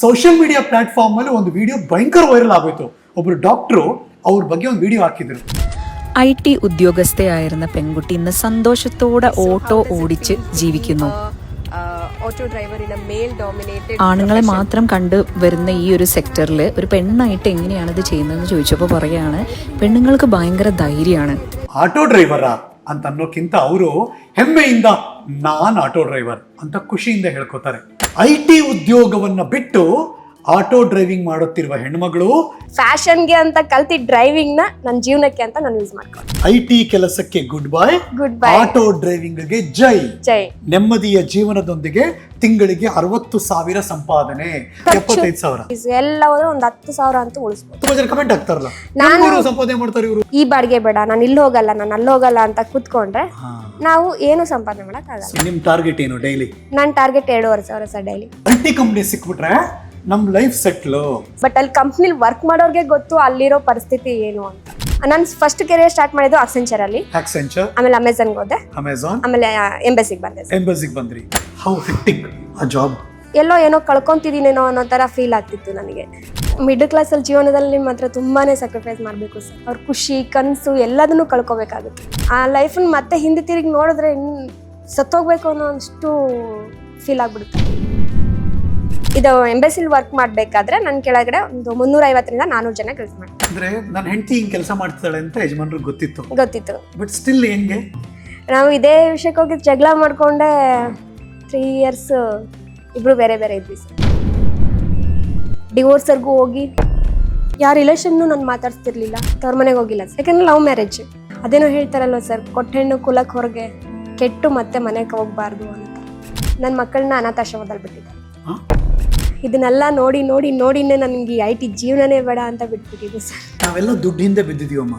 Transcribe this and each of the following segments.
Social media platform ಅಲ್ಲಿ ಒಂದು video ಭಯಂಕರ ವೈರಲ್ ആಗೋಯ್ತು. ഒബ്രു ഡോക്ടർ ಅವ್ರ ಬಗ್ಗೆ ಒಂದು വീഡിയോ ಹಾಕಿದ್ರು. IT ഉദ്യോഗസ്ഥയായിരുന്ന പെൺകുട്ടി ഇന്ന് സന്തോഷത്തോടെ ഓട്ടോ ഓടിച്ച് ജീവിക്കുന്നു. Auto driver in A mail dominated ആണുങ്ങളെ മാത്രം കണ്ടു വരുന്ന ഈ ഒരു സെക്ടറിൽ ഒരു പെണ്ണായിട്ട് എങ്ങനെയാണ് ഇത് ചെയ്യുന്നതെന്ന് ചോദിച്ചപ്പോൾ പറയാണ് പെണ്ണുങ്ങൾക്ക് ഭയങ്കര ധൈര്യമാണ്. ಆಟೋ ಡ್ರೈವರಾ ಅಂತ ಅನ್ನೋಕ್ಕಿಂತ ಅವರು ಹೆಮ್ಮೆಯಿಂದ ನಾನ್ ಆಟೋ ಡ್ರೈವರ್ ಅಂತ ಖುಷಿಯಿಂದ ಹೇಳ್ಕೊತಾರೆ. IT ಉದ್ಯೋಗವನ್ನ ಬಿಟ್ಟು ಆಟೋ ಡ್ರೈವಿಂಗ್ ಮಾಡುತ್ತಿರುವ ಹೆಣ್ಮಗಳು ಫ್ಯಾಷನ್ಗೆ ಅಂತ ಕಲ್ತಿ ಡ್ರೈವಿಂಗ್ ನ ನನ್ನ ಜೀವನಕ್ಕೆ ಅಂತ ನಾನು ಯೂಸ್ ಮಾಡ್ಕೊಂಡು IT ಕೆಲಸಕ್ಕೆ ಗುಡ್ ಬೈ, ಆಟೋ ಡ್ರೈವಿಂಗ್ ಗೆ ಜೈ. ನೆಮ್ಮದಿಯ ಜೀವನದೊಂದಿಗೆ ತಿಂಗಳಿಗೆ 60,000 ಸಂಪಾದನೆ, 75,000 ಎಲ್ಲ ಹೋದ್ರೆ ಒಂದು 10,000 ಅಂತ ಉಳಿಸ್ಬೋದು. ತುಂಬಾ ಜನ ಕಮೆಂಟ್ ಆಗ್ತಾರಲ್ಲ, ನಾನು ಸಂಪಾದನೆ ಮಾಡ್ತಾರೆ ಇವರು, ಈ ಬಾಡಿಗೆ ಬೇಡ, ನಾನು ಇಲ್ಲಿ ಹೋಗಲ್ಲ, ನಾನು ಅಲ್ಲಿ ಹೋಗಲ್ಲ ಅಂತ ಕೂತ್ಕೊಂಡ್ರೆ ನಾವು ಏನು ಸಂಪಾದನೆ ಮಾಡಕ್ ಆಗಲ್ಲ. ನಿಮ್ ಟಾರ್ಗೆಟ್ ಏನು ಡೈಲಿ? ನನ್ನ target 2,500 sir daily. IT company ಸಿಕ್ಬಿಟ್ರೆ ನಮ್ ಲೈಫ್ ಸೆಟ್ಲ್. ಬಟ್ ಅಲ್ಲಿ ಕಂಪ್ನಿಲಿ ವರ್ಕ್ ಮಾಡೋರ್ಗೆ ಗೊತ್ತು ಅಲ್ಲಿರೋ ಪರಿಸ್ಥಿತಿ ಏನು ಅಂತ. ನಾನು ಫಸ್ಟ್ ಕೆರಿಯರ್ ಸ್ಟಾರ್ಟ್ ಮಾಡಿದ್ದು ಅಕ್ಸೆಂಚರ್ ಅಲ್ಲಿ, ಆಮೇಲೆ ಅಮೆಝಾನ್ಗೆ ಹೋದೆ, ಆಮೇಲೆ ಎಂಬಸಿಗೆ ಬಂದೆ. ಎಂಬಸಿಗೆ ಬಂದ್ರಿ. ಹೌ ಹೆಕ್ಟಿಕ್ ಆ ಜಾಬ್. ಎಲ್ಲೋ ಏನೋ ಕಳ್ಕೊಂತಿದ್ದೀನೇನೋ ಅನ್ನೋ ತರ ಫೀಲ್ ಆಗ್ತಿತ್ತು ನನಗೆ. ಮಿಡಲ್ ಕ್ಲಾಸ್ ಅಲ್ಲಿ ಜೀವನದಲ್ಲಿ ಮಾತ್ರ ತುಂಬಾನೇ ಸ್ಯಾಕ್ರಿಫೈಸ್ ಮಾಡಬೇಕು ಸರ್. ಅವ್ರ ಖುಷಿ, ಕನಸು ಎಲ್ಲದನ್ನು ಕಳ್ಕೊಬೇಕಾಗುತ್ತೆ. ಆ ಲೈಫನ್ನ ಮತ್ತೆ ಹಿಂದೆ ತಿರುಗಿ ನೋಡಿದ್ರೆ ಸತ್ತೋಗ್ಬೇಕು ಅನ್ನೋ ಅಷ್ಟು ಫೀಲ್ ಆಗ್ಬಿಡುತ್ತೆ. ಇದು ಎಂಬಸಿಲ್ ವರ್ಕ್ ಮಾಡ್ಬೇಕಾದ್ರೆ ನನ್ನ ಕೆಳಗಡೆ ಒಂದು 350ರಿಂದ 400 ಜನ ಕೆಲಸ ಮಾಡ್ತಾರೆ. ಅಂದ್ರೆ ನನ್ನ ಹೆಂಡತಿ ಹಿಂಗ್ ಕೆಲಸ ಮಾಡ್ತಾಳೆ ಅಂತ ಯಜಮಾನ್ರಿಗೆ ಗೊತ್ತಿತ್ತು. ಬಟ್ ಸ್ಟಿಲ್ ಹೆಂಗೆ ನಾವು ಇದೇ ವಿಷಯಕ್ಕೆ ಹೋಗಿ ಜಗಳ ಮಾಡ್ಕೊಂಡೆ 3 ಇಯರ್ಸ್ ಇಬ್ರು ಬೇರೆ ಬೇರೆ ಇದ್ವಿ ಸರ್. ಡಿವೋರ್ಸರ್ಗೂ ಹೋಗಿ ಯಾರ ರಿಲೇಷನ್ನು ನಾನು ಮಾತಾಡ್ತಿರ್ಲಿಲ್ಲ, ತವ್ರ ಮನೆಗೆ ಹೋಗಿಲ್ಲ ಸರ್. ಯಾಕಂದ್ರೆ ಲವ್ ಮ್ಯಾರೇಜ್. ಅದೇನೋ ಹೇಳ್ತಾರಲ್ವ ಸರ್, ಕೊಟ್ಟೆಣ್ಣು ಕುಲಕ್ಕೆ ಹೊರಗೆ ಕೆಟ್ಟು ಮತ್ತೆ ಮನೆಗೆ ಹೋಗ್ಬಾರ್ದು ಅಂತ. ನನ್ನ ಮಕ್ಕಳನ್ನ ಅನಾಥಾಶ್ರಮದಲ್ಲಿ ಬಿಟ್ಟಿದ್ದೆ. ಇದನ್ನೆಲ್ಲ ನೋಡಿ ನೋಡಿ ನೋಡಿನೇ ನನಗೆ IT ಜೀವನನೇ ಬೇಡ ಅಂತ ಬಿಟ್ಬಿಟ್ಟಿದೆ ಸರ್. ನಾವೆಲ್ಲ ದುಡ್ಡಿಂದ ಬಿದ್ದಿದೀವಮ್ಮ.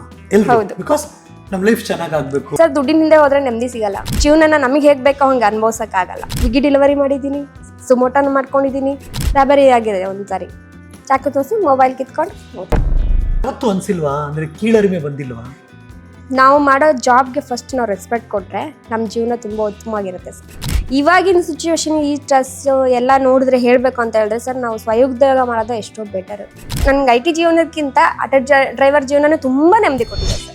ಹೌದು, ಬಿಕಾಸ್ ನಮ್ಮ ಲೈಫ್ ಚೆನ್ನಾಗಾಗಬೇಕು ಸರ್. ದುಡ್ಡಿನಿಂದ ಹೋದ್ರೆ ನೆಮ್ಮದಿ ಸಿಗಲ್ಲ. ಜೀವನನ ನಮಗೆ ಹೇಗೆ ಬೇಕೋ ಹಂಗೆ ಅನುಭವಿಸಕ್ ಆಗಲ್ಲ. ಸ್ವಿಗ್ಗಿ ಡೆಲಿವರಿ ಮಾಡಿದ್ದೀನಿ, ಸುಮೋಟನ್ ಮಾಡ್ಕೊಂಡಿದ್ದೀನಿ, ರಾಬರಿ ಆಗಿದೆ ಒಂದ್ಸಾರಿ. ಚಾಕು ತೋರಿಸಿ ಮೊಬೈಲ್ ಕಿತ್ಕೊಂಡು ಯಾವತ್ತೂ ಅನ್ಸಿಲ್ವಾ, ಅಂದ್ರೆ ಕೀಳರಿಮೆ ಬಂದಿಲ್ವಾ? ನಾವು ಮಾಡೋ ಜಾಬ್ಗೆ ಫಸ್ಟ್ ನಾವು ರೆಸ್ಪೆಕ್ಟ್ ಕೊಟ್ರೆ ನಮ್ಮ ಜೀವನ ತುಂಬ ಉತ್ತಮವಾಗಿರುತ್ತೆ ಸರ್. ಇವಾಗಿನ ಸಿಚುವೇಶನ್, ಈ ಸ್ಟ್ರೆಸ್ ಎಲ್ಲ ನೋಡಿದ್ರೆ ಹೇಳಬೇಕು ಅಂತ ಹೇಳಿದ್ರೆ ಸರ್, ನಾವು ಸ್ವಯೋದ್ಯೋಗ ಮಾಡೋದು ಎಷ್ಟೋ ಬೆಟರ್. ನನಗೆ IT ಜೀವನಕ್ಕಿಂತ ಆಟೋ ಡ್ರೈವರ್ ಜೀವನನೇ ತುಂಬ ನೆಮ್ಮದಿ ಕೊಟ್ಟಿದೆ ಸರ್.